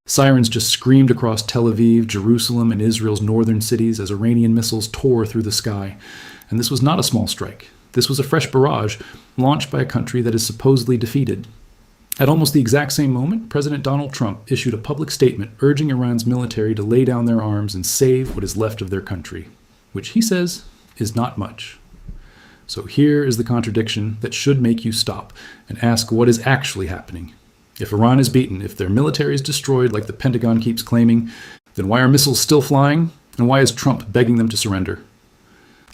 Sirens just screamed across Tel Aviv, Jerusalem, and Israel's northern cities as Iranian missiles tore through the sky. And this was not a small strike. This was a fresh barrage launched by a country that is supposedly defeated. At almost the exact same moment, President Donald Trump issued a public statement urging Iran's military to lay down their arms and save what is left of their country, which he says is not much. So here is the contradiction that should make you stop and ask what is actually happening. If Iran is beaten, if their military is destroyed like the Pentagon keeps claiming, then why are missiles still flying? And why is Trump begging them to surrender?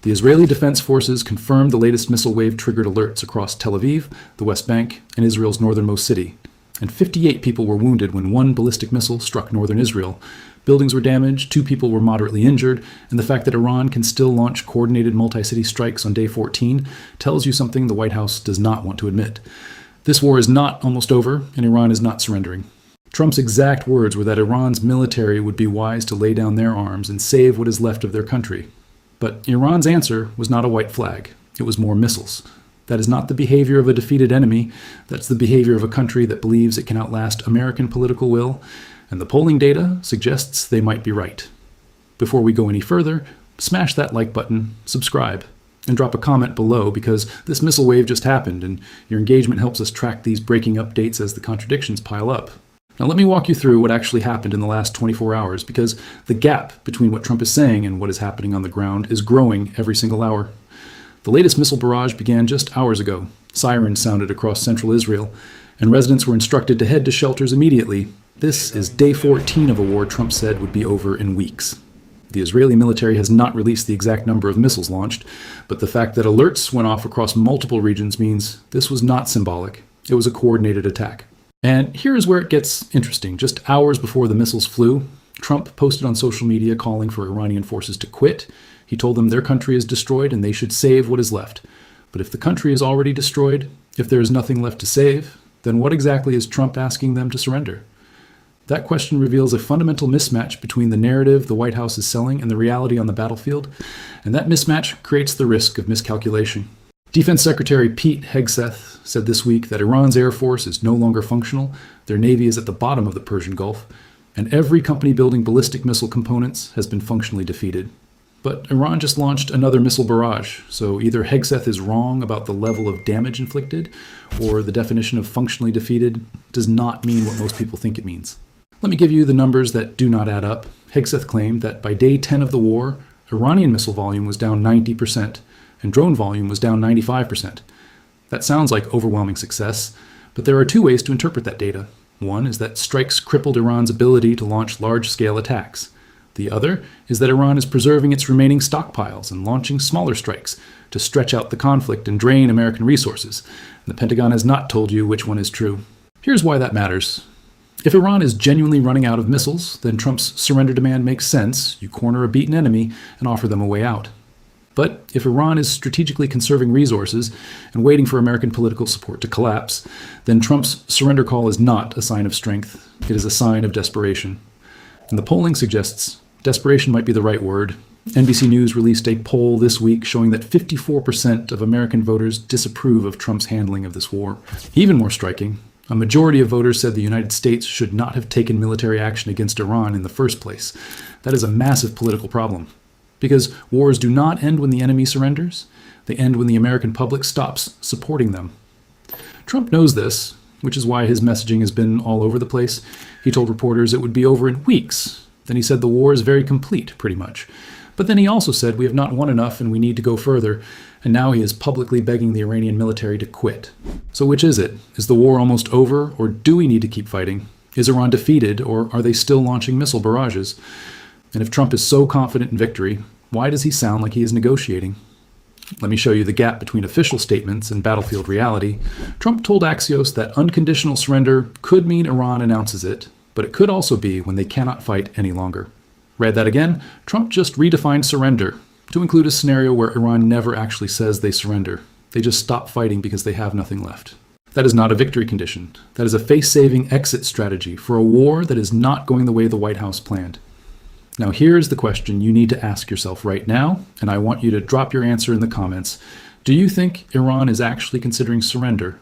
The Israeli Defense Forces confirmed the latest missile wave triggered alerts across Tel Aviv, the West Bank, and Israel's northernmost city. And 58 people were wounded when one ballistic missile struck northern Israel. Buildings were damaged, 2 people were moderately injured, and the fact that Iran can still launch coordinated multi-city strikes on day 14 tells you something the White House does not want to admit. This war is not almost over, and Iran is not surrendering. Trump's exact words were that Iran's military would be wise to lay down their arms and save what is left of their country. But Iran's answer was not a white flag. It was more missiles. That is not the behavior of a defeated enemy. That's the behavior of a country that believes it can outlast American political will, and the polling data suggests they might be right. Before we go any further, smash that like button, subscribe, and drop a comment below because this missile wave just happened and your engagement helps us track these breaking updates as the contradictions pile up. Now let me walk you through what actually happened in the last 24 hours because the gap between what Trump is saying and what is happening on the ground is growing every single hour. The latest missile barrage began just hours ago. Sirens sounded across central Israel, and residents were instructed to head to shelters immediately. This is day 14 of a war Trump said would be over in weeks. The Israeli military has not released the exact number of missiles launched, but the fact that alerts went off across multiple regions means this was not symbolic. It was a coordinated attack. And here is where it gets interesting. Just hours before the missiles flew, Trump posted on social media calling for Iranian forces to quit. He told them their country is destroyed and they should save what is left. But if the country is already destroyed, if there is nothing left to save, then what exactly is Trump asking them to surrender? That question reveals a fundamental mismatch between the narrative the White House is selling and the reality on the battlefield, and that mismatch creates the risk of miscalculation. Defense Secretary Pete Hegseth said this week that Iran's Air Force is no longer functional, their Navy is at the bottom of the Persian Gulf, and every company building ballistic missile components has been functionally defeated. But Iran just launched another missile barrage, so either Hegseth is wrong about the level of damage inflicted, or the definition of functionally defeated does not mean what most people think it means. Let me give you the numbers that do not add up. Hegseth claimed that by day 10 of the war, Iranian missile volume was down 90%, and drone volume was down 95%. That sounds like overwhelming success, but there are 2 ways to interpret that data. One is that strikes crippled Iran's ability to launch large-scale attacks. The other is that Iran is preserving its remaining stockpiles and launching smaller strikes to stretch out the conflict and drain American resources. And the Pentagon has not told you which one is true. Here's why that matters. If Iran is genuinely running out of missiles, then Trump's surrender demand makes sense. You corner a beaten enemy and offer them a way out. But if Iran is strategically conserving resources and waiting for American political support to collapse, then Trump's surrender call is not a sign of strength. It is a sign of desperation. And the polling suggests desperation might be the right word. NBC News released a poll this week showing that 54% of American voters disapprove of Trump's handling of this war. Even more striking, a majority of voters said the United States should not have taken military action against Iran in the first place. That is a massive political problem. Because wars do not end when the enemy surrenders. They end when the American public stops supporting them. Trump knows this, which is why his messaging has been all over the place. He told reporters it would be over in weeks. Then he said the war is very complete, pretty much. But then he also said we have not won enough and we need to go further. And now he is publicly begging the Iranian military to quit. So which is it? Is the war almost over, or do we need to keep fighting? Is Iran defeated, or are they still launching missile barrages? And if Trump is so confident in victory, why does he sound like he is negotiating? Let me show you the gap between official statements and battlefield reality. Trump told Axios that unconditional surrender could mean Iran announces it, but it could also be when they cannot fight any longer. Read that again? Trump just redefined surrender to include a scenario where Iran never actually says they surrender. They just stop fighting because they have nothing left. That is not a victory condition. That is a face-saving exit strategy for a war that is not going the way the White House planned. Now here's the question you need to ask yourself right now, and I want you to drop your answer in the comments. Do you think Iran is actually considering surrender,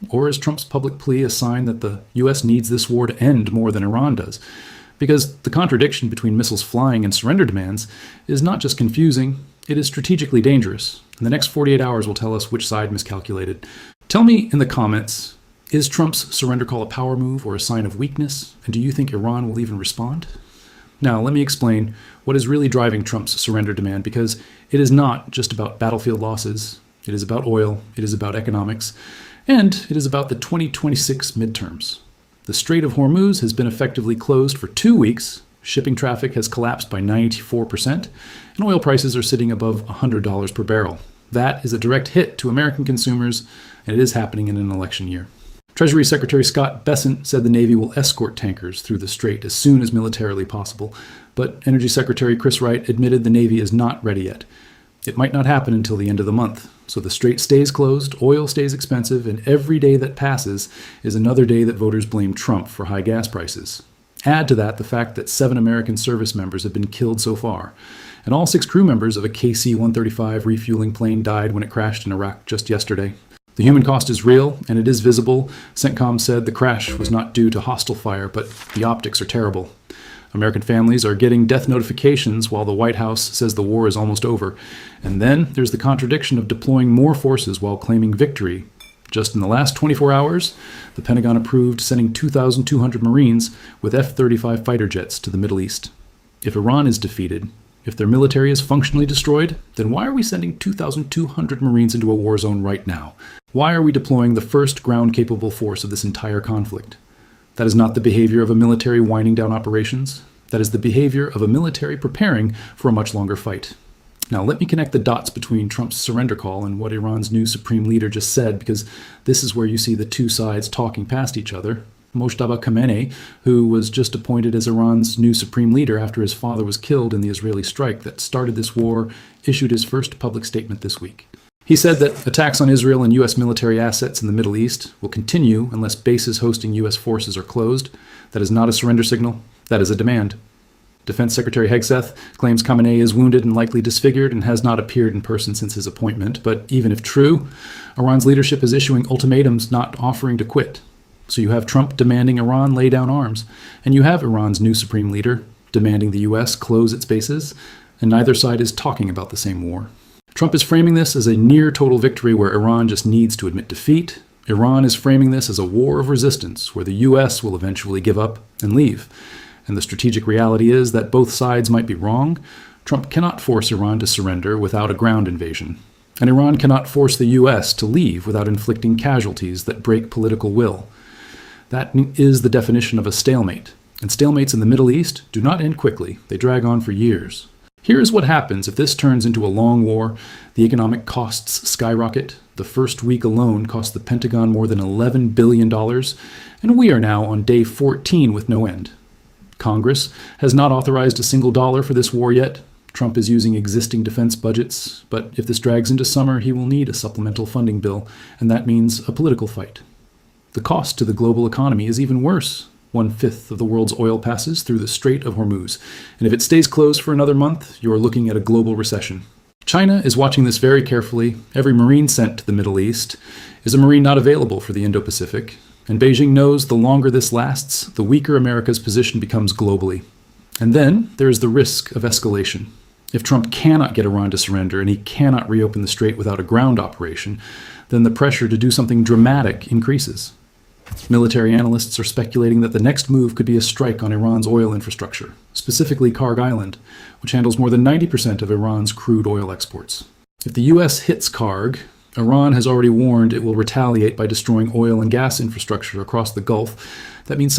Or is Trump's public plea a sign that the U.S. needs this war to end more than Iran does? Because the contradiction between missiles flying and surrender demands is not just confusing, it is strategically dangerous. And the next 48 hours will tell us which side miscalculated. Tell me in the comments, is Trump's surrender call a power move or a sign of weakness? And do you think Iran will even respond? Now, let me explain what is really driving Trump's surrender demand, because it is not just about battlefield losses. It is about oil, it is about economics, and it is about the 2026 midterms. The Strait of Hormuz has been effectively closed for 2 weeks, shipping traffic has collapsed by 94%, and oil prices are sitting above $100 per barrel. That is a direct hit to American consumers, and it is happening in an election year. Treasury Secretary Scott Bessent said the Navy will escort tankers through the strait as soon as militarily possible, but Energy Secretary Chris Wright admitted the Navy is not ready yet. It might not happen until the end of the month, so the strait stays closed, oil stays expensive, and every day that passes is another day that voters blame Trump for high gas prices. Add to that the fact that 7 American service members have been killed so far, and all 6 crew members of a KC-135 refueling plane died when it crashed in Iraq just yesterday. The human cost is real, and it is visible. CENTCOM said the crash was not due to hostile fire, but the optics are terrible. American families are getting death notifications while the White House says the war is almost over. And then there's the contradiction of deploying more forces while claiming victory. Just in the last 24 hours, the Pentagon approved sending 2,200 Marines with F-35 fighter jets to the Middle East. If Iran is defeated, if their military is functionally destroyed, then why are we sending 2,200 Marines into a war zone right now? Why are we deploying the first ground-capable force of this entire conflict? That is not the behavior of a military winding down operations. That is the behavior of a military preparing for a much longer fight. Now, let me connect the dots between Trump's surrender call and what Iran's new supreme leader just said, because this is where you see the two sides talking past each other. Mojtaba Khamenei, who was just appointed as Iran's new supreme leader after his father was killed in the Israeli strike that started this war, issued his first public statement this week. He said that attacks on Israel and U.S. military assets in the Middle East will continue unless bases hosting U.S. forces are closed. That is not a surrender signal. That is a demand. Defense Secretary Hegseth claims Khamenei is wounded and likely disfigured and has not appeared in person since his appointment. But even if true, Iran's leadership is issuing ultimatums, not offering to quit. So you have Trump demanding Iran lay down arms, and you have Iran's new supreme leader demanding the U.S. close its bases, and neither side is talking about the same war. Trump is framing this as a near-total victory where Iran just needs to admit defeat. Iran is framing this as a war of resistance where the U.S. will eventually give up and leave. And the strategic reality is that both sides might be wrong. Trump cannot force Iran to surrender without a ground invasion. And Iran cannot force the U.S. to leave without inflicting casualties that break political will. That is the definition of a stalemate. And stalemates in the Middle East do not end quickly. They drag on for years. Here is what happens if this turns into a long war. The economic costs skyrocket. The first week alone cost the Pentagon more than $11 billion, and we are now on day 14 with no end. Congress has not authorized a single dollar for this war yet. Trump is using existing defense budgets, but if this drags into summer, he will need a supplemental funding bill, and that means a political fight. The cost to the global economy is even worse. 1/5 of the world's oil passes through the Strait of Hormuz, and if it stays closed for another month, you are looking at a global recession. China is watching this very carefully. Every Marine sent to the Middle East is a Marine not available for the Indo-Pacific, and Beijing knows the longer this lasts, the weaker America's position becomes globally. And then there is the risk of escalation. If Trump cannot get Iran to surrender and he cannot reopen the strait without a ground operation, then the pressure to do something dramatic increases. Military analysts are speculating that the next move could be a strike on Iran's oil infrastructure, specifically Karg Island, which handles more than 90% of Iran's crude oil exports. If the U.S. hits Karg, Iran has already warned it will retaliate by destroying oil and gas infrastructure across the Gulf. That means